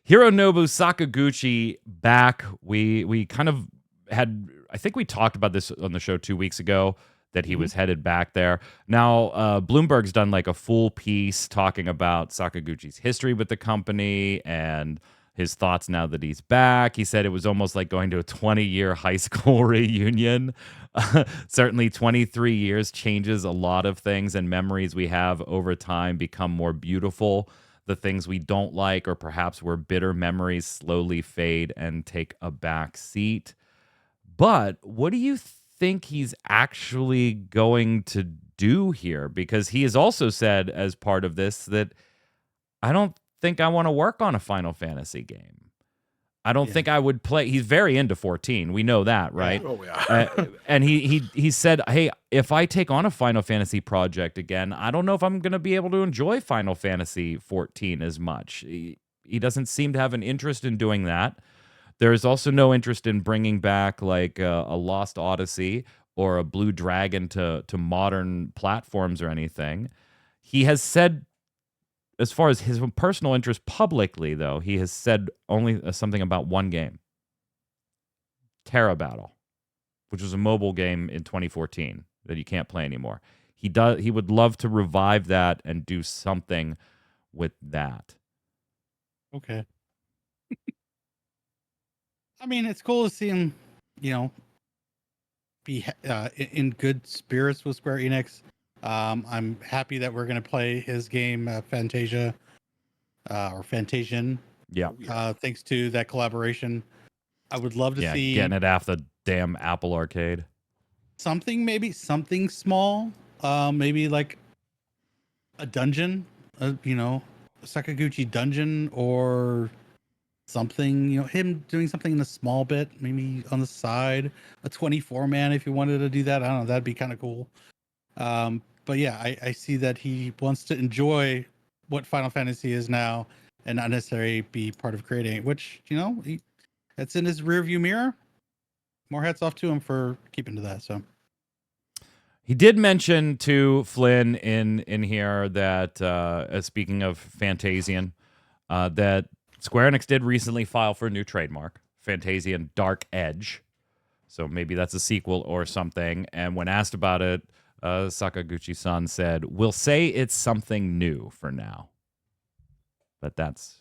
Hironobu Sakaguchi back. We kind of had, I think we talked about this on the show 2 weeks ago, that he was headed back there. Now, Bloomberg's done like a full piece talking about Sakaguchi's history with the company and his thoughts now that he's back. He said it was almost like going to a 20-year high school reunion. Certainly 23 years changes a lot of things, and memories we have over time become more beautiful. The things we don't like, or perhaps where bitter memories slowly fade and take a back seat. But what do you think he's actually going to do here? Because he has also said as part of this that I don't think I want to work on a Final Fantasy game. I don't think I would play. He's very into 14. We know that, right? Oh yeah. And he said, "Hey, if I take on a Final Fantasy project again, I don't know if I'm going to be able to enjoy Final Fantasy 14 as much." He doesn't seem to have an interest in doing that. There is also no interest in bringing back like a Lost Odyssey or a Blue Dragon to modern platforms or anything. He has said, as far as his personal interest publicly, though, he has said only something about one game, Terra Battle, which was a mobile game in 2014 that you can't play anymore. He would love to revive that and do something with that. Okay. I mean, it's cool to see him, be in good spirits with Square Enix. I'm happy that we're going to play his game, Fantasia, or Fantasian. Yeah. Thanks to that collaboration. I would love to see getting it off the damn Apple Arcade. something small, maybe like a dungeon, Sakaguchi dungeon or something, him doing something in a small bit, maybe on the side, a 24-man if you wanted to do that. I don't know, that'd be kind of cool. But yeah, I see that he wants to enjoy what Final Fantasy is now and not necessarily be part of creating it, which, that's in his rearview mirror. More hats off to him for keeping to that. So he did mention to Flynn in here that speaking of Fantasian, that Square Enix did recently file for a new trademark, Fantasian Dark Edge. So maybe that's a sequel or something. And when asked about it, Sakaguchi-san said, "We'll say it's something new for now." But that's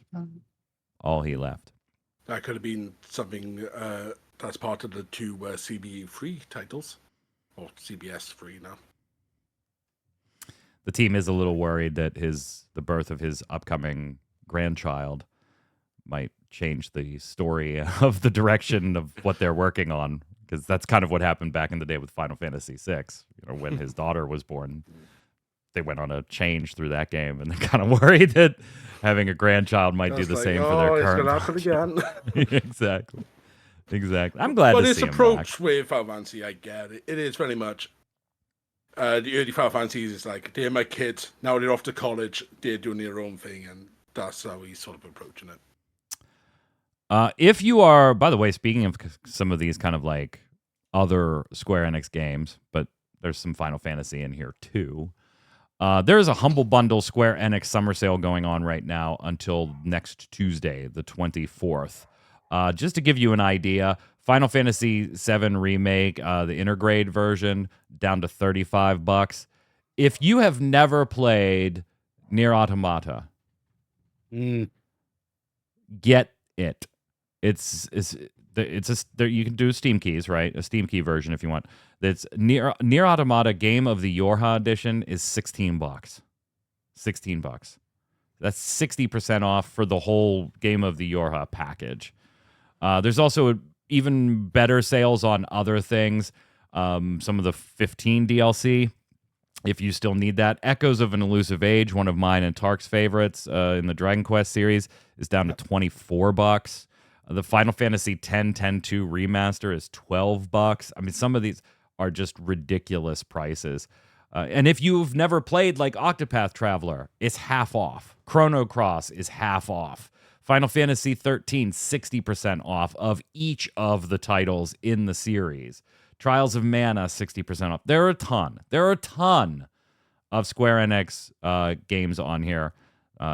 all he left. That could have been something that's part of the two CB3 titles, or CBS 3 now. The team is a little worried that the birth of his upcoming grandchild might change the story of the direction of what they're working on, because that's kind of what happened back in the day with Final Fantasy VI. When his daughter was born, they went on a change through that game, and they're kind of worried that having a grandchild might do the same for their current. It's gonna happen again. Exactly. I'm glad but to his see him approach back. with Final Fantasy, I get it. It is very much the early Final Fantasies is like, they're my kids, now they're off to college, they're doing their own thing, and that's how he's sort of approaching it. If you are, by the way, speaking of some of these kind of like other Square Enix games, but there's some Final Fantasy in here too. There's a Humble Bundle Square Enix summer sale going on right now until next Tuesday, the 24th. Just to give you an idea, Final Fantasy VII Remake, the Intergrade version, down to $35. If you have never played Nier Automata, get it. It's you can do Steam keys, right? A Steam key version if you want. That's Nier Automata Game of the Yorha edition is $16. $16. That's 60% off for the whole Game of the Yorha package. There's also even better sales on other things. Some of the 15 DLC, if you still need that. Echoes of an Elusive Age, one of mine and Tark's favorites in the Dragon Quest series, is down to $24. The Final Fantasy X 10-2 remaster is $12. I mean, some of these are just ridiculous prices. And if you've never played like Octopath Traveler, it's half off. Chrono Cross is half off. Final Fantasy XIII, 60% off of each of the titles in the series. Trials of Mana, 60% off. There are a ton of Square Enix games on here.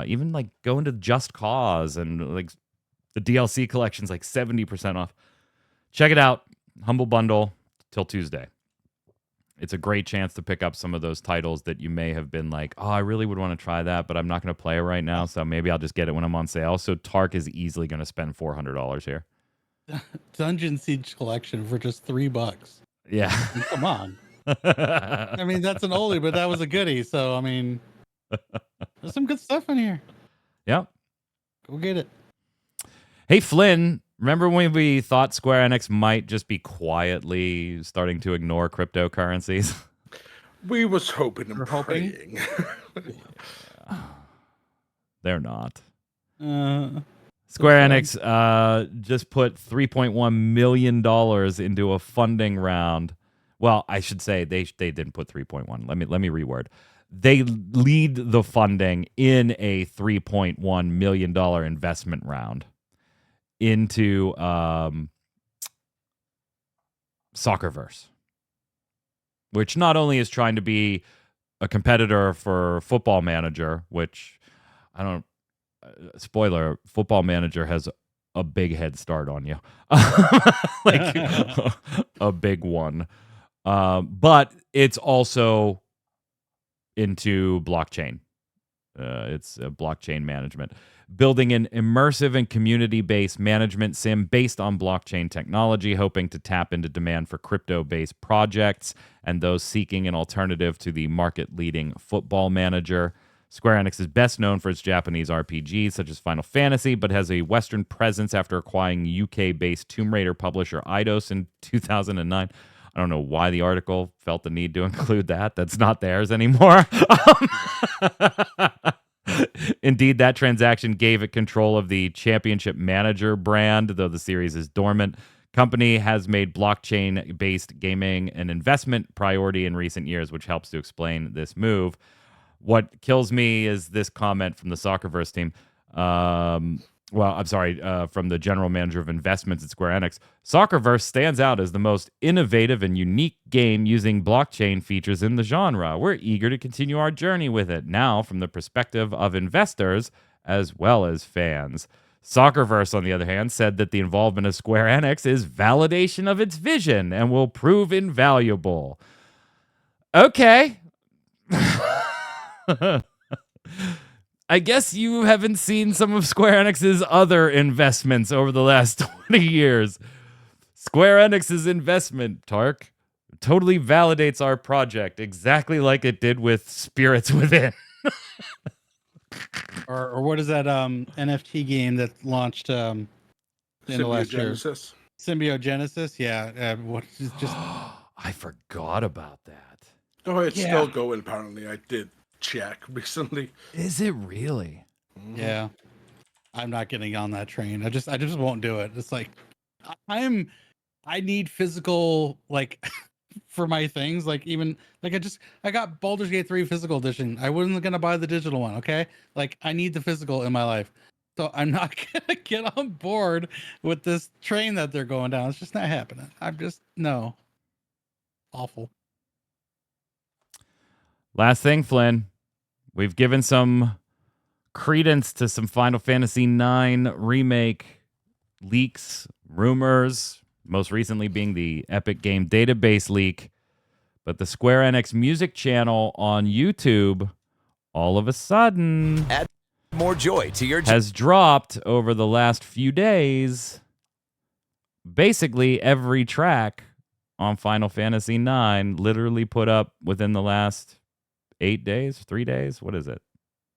Even like going to Just Cause and like the DLC collection's like 70% off. Check it out. Humble Bundle till Tuesday. It's a great chance to pick up some of those titles that you may have been like, oh, I really would want to try that, but I'm not going to play it right now, so maybe I'll just get it when I'm on sale. So Tark is easily going to spend $400 here. Dungeon Siege collection for just $3. Yeah. I mean, come on. I mean, that's an oldie, but that was a goodie. So, I mean, there's some good stuff in here. Yep. Go get it. Hey, Flynn, remember when we thought Square Enix might just be quietly starting to ignore cryptocurrencies? We was hoping and praying. They're not. Square Enix just put $3.1 million into a funding round. Well, I should say they didn't put 3.1. Let me reword. They lead the funding in a $3.1 million investment round into Soccerverse, which not only is trying to be a competitor for Football Manager, which I don't. Spoiler: Football Manager has a big head start on you, like a big one. But it's also into blockchain. It's blockchain management, building an immersive and community-based management sim based on blockchain technology, hoping to tap into demand for crypto-based projects and those seeking an alternative to the market-leading Football Manager. Square Enix is best known for its Japanese RPGs, such as Final Fantasy, but has a Western presence after acquiring UK-based Tomb Raider publisher Eidos in 2009. I don't know why the article felt the need to include that. That's not theirs anymore. Indeed, that transaction gave it control of the Championship Manager brand, though the series is dormant. Company has made blockchain-based gaming an investment priority in recent years, which helps to explain this move. What kills me is this comment from the Soccerverse team. From the general manager of investments at Square Enix. Soccerverse stands out as the most innovative and unique game using blockchain features in the genre. We're eager to continue our journey with it, now from the perspective of investors as well as fans. Soccerverse, on the other hand, said that the involvement of Square Enix is validation of its vision and will prove invaluable. Okay. I guess you haven't seen some of Square Enix's other investments over the last 20 years. Square Enix's investment, Tark, totally validates our project, exactly like it did with Spirits Within. or what is that NFT game that launched in the last year? Symbiogenesis? Yeah. What is just I forgot about that. Oh, it's still going, apparently. I did check recently. Is it really? Yeah. I'm not getting on that train. I just won't do it. It's like I need physical, like for my things. Like even like I got Baldur's Gate 3 physical edition. I wasn't gonna buy the digital one, okay? Like I need the physical in my life. So I'm not gonna get on board with this train that they're going down. It's just not happening. No. Awful. Last thing, Flynn. We've given some credence to some Final Fantasy IX remake leaks, rumors, most recently being the Epic Game Database leak. But the Square Enix music channel on YouTube, all of a sudden, add more joy to your has dropped over the last few days. Basically, every track on Final Fantasy IX literally put up within the last 8 days, 3 days. What is it?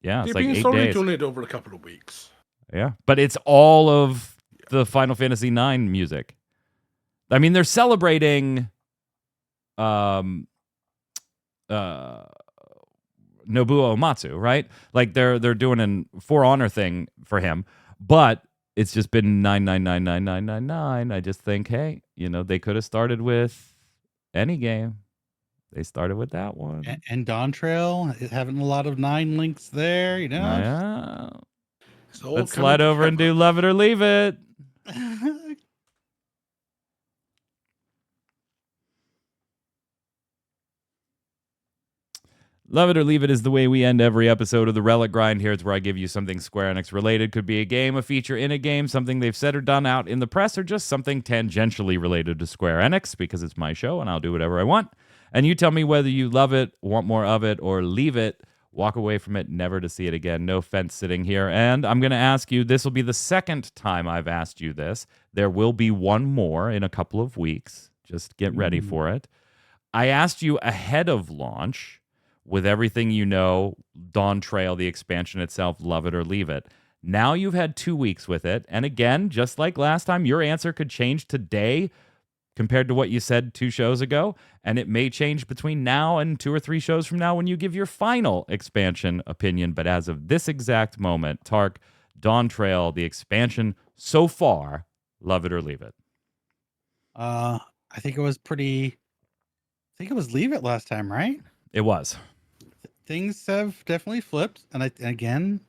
Yeah, it's like 8 days. They've been slowly doing it over a couple of weeks. Yeah, but it's all of the Final Fantasy IX music. I mean, they're celebrating Nobuo Uematsu, right? Like they're doing an For Honor thing for him, but it's just been 9999999. I just think, hey, they could have started with any game. They started with that one. And Dawntrail, having a lot of 9 links there, Yeah. So let's slide over and do Love It or Leave It. Love It or Leave It is the way we end every episode of the Relic Grind. Here it's where I give you something Square Enix related. Could be a game, a feature in a game, something they've said or done out in the press, or just something tangentially related to Square Enix, because it's my show and I'll do whatever I want. And you tell me whether you love it, want more of it, or leave it, walk away from it, never to see it again. No fence sitting here. And I'm going to ask you, this will be the second time I've asked you this. There will be one more in a couple of weeks. Just get ready for it. I asked you ahead of launch, with everything you know, Dawntrail, the expansion itself, love it or leave it. Now you've had 2 weeks with it. And again, just like last time, your answer could change today compared to what you said 2 shows ago, and it may change between now and 2 or 3 shows from now when you give your final expansion opinion. But as of this exact moment, Tark, Dawntrail, the expansion so far. Love it or leave it. I think it was leave it last time, right? It was. Things have definitely flipped, and again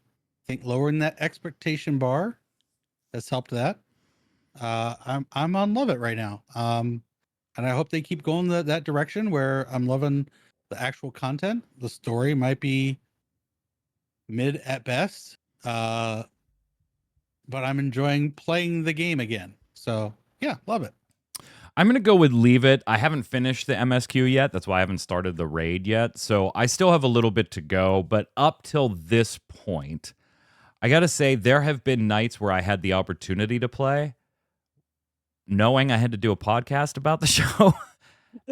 think lowering that expectation bar has helped that. I'm on love it right now. And I hope they keep going that direction where I'm loving the actual content. The story might be mid at best, but I'm enjoying playing the game again. So yeah, love it. I'm going to go with leave it. I haven't finished the MSQ yet. That's why I haven't started the raid yet. So I still have a little bit to go. But up till this point, I got to say there have been nights where I had the opportunity to play, knowing I had to do a podcast about the show,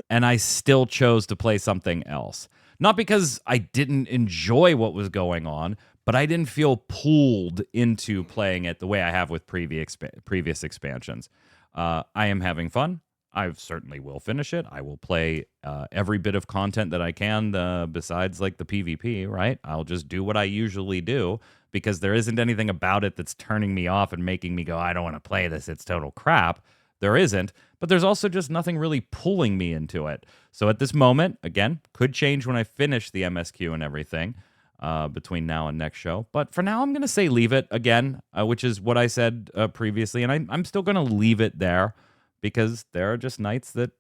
and I still chose to play something else. Not because I didn't enjoy what was going on, but I didn't feel pulled into playing it the way I have with previous expansions. I am having fun. I certainly will finish it. I will play every bit of content that I can besides like the PvP, right? I'll just do what I usually do because there isn't anything about it that's turning me off and making me go, I don't want to play this. It's total crap. There isn't, but there's also just nothing really pulling me into it. So at this moment, again, could change when I finish the MSQ and everything between now and next show. But for now, I'm going to say leave it again, which is what I said previously. And I'm still going to leave it there because there are just nights that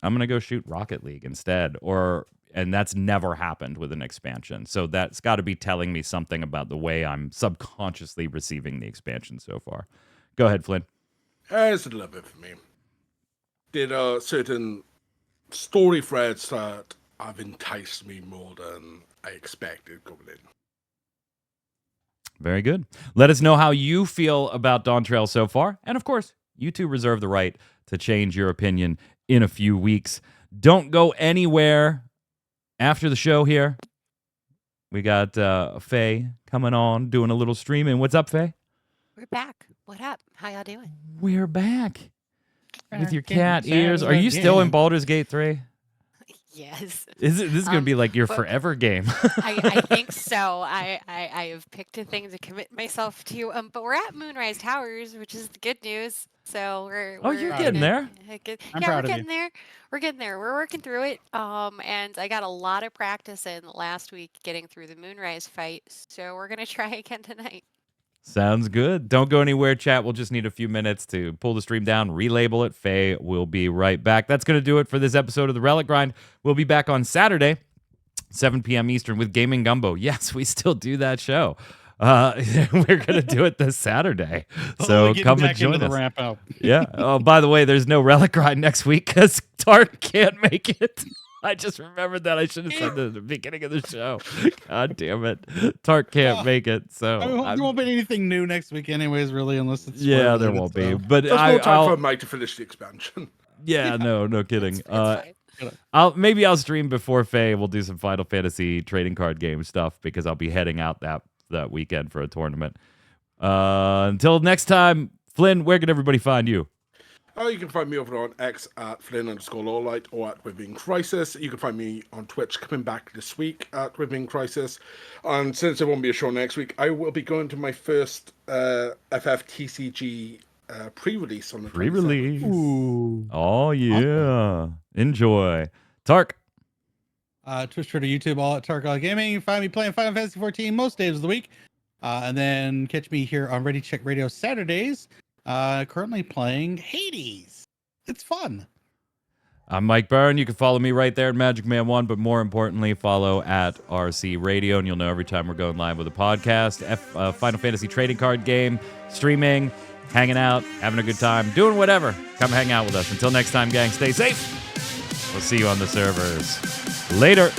I'm going to go shoot Rocket League instead. And that's never happened with an expansion. So that's got to be telling me something about the way I'm subconsciously receiving the expansion so far. Go ahead, Flynn. It's a little bit for me. There are certain story threads that have enticed me more than I expected going in. Very good. Let us know how you feel about Dawntrail so far. And of course, you two reserve the right to change your opinion in a few weeks. Don't go anywhere after the show here. We got Faye coming on, doing a little streaming. What's up, Faye? We're back. What up? How y'all doing? We're back. With your Back in cat ears. Are you still in Baldur's Gate 3? Yes. This is going to be like your but- forever game. I think so. I have picked a thing to commit myself to. But we're at Moonrise Towers, which is the good news. So we're you're Proud getting of there. I'm Yeah, proud we're of getting there. We're getting there. We're working through it. And I got a lot of practice in last week getting through the Moonrise fight. So we're gonna try again tonight. Sounds good. Don't go anywhere, chat. We'll just need a few minutes to pull the stream down, relabel it. Faye will be right back. That's going to do it for this episode of the Relic Grind. We'll be back on Saturday, 7 p.m. Eastern with Gaming Gumbo. Yes, we still do that show. We're going to do it this Saturday. So come and join us. Ramp out. Yeah. Oh, by the way, there's no Relic Grind next week because Tart can't make it. I just remembered that. I should have said that at the beginning of the show. God damn it. Tart can't make it. So There won't be anything new next week, anyways, really, unless it's yeah, there spoiler-related, won't be. so. But There's no time I'll, for Mike to finish the expansion. yeah, no kidding. It's fine. I'll stream before Faye. We'll do some Final Fantasy trading card game stuff because I'll be heading out that weekend for a tournament. Until next time, Flynn, where can everybody find you? You can find me over on X at Flynn_Lawlight or at Within Crisis. You can find me on Twitch coming back this week at Within Crisis. And since there won't be a show next week, I will be going to my first FFTCG pre-release on the 27th. Pre-release. Ooh. Oh, yeah. Enjoy. Tark. Twitch, Twitter, YouTube, all at Tarkal Gaming. You can find me playing Final Fantasy XIV most days of the week. And then catch me here on Ready Check Radio Saturdays. Currently playing Hades. It's fun. I'm Mike Byrne. You can follow me right there at Magic Man 1, but more importantly, follow at RC Radio, and you'll know every time we're going live with a podcast, Final Fantasy trading card game, streaming, hanging out, having a good time, doing whatever. Come hang out with us. Until next time, gang, stay safe. We'll see you on the servers. Later.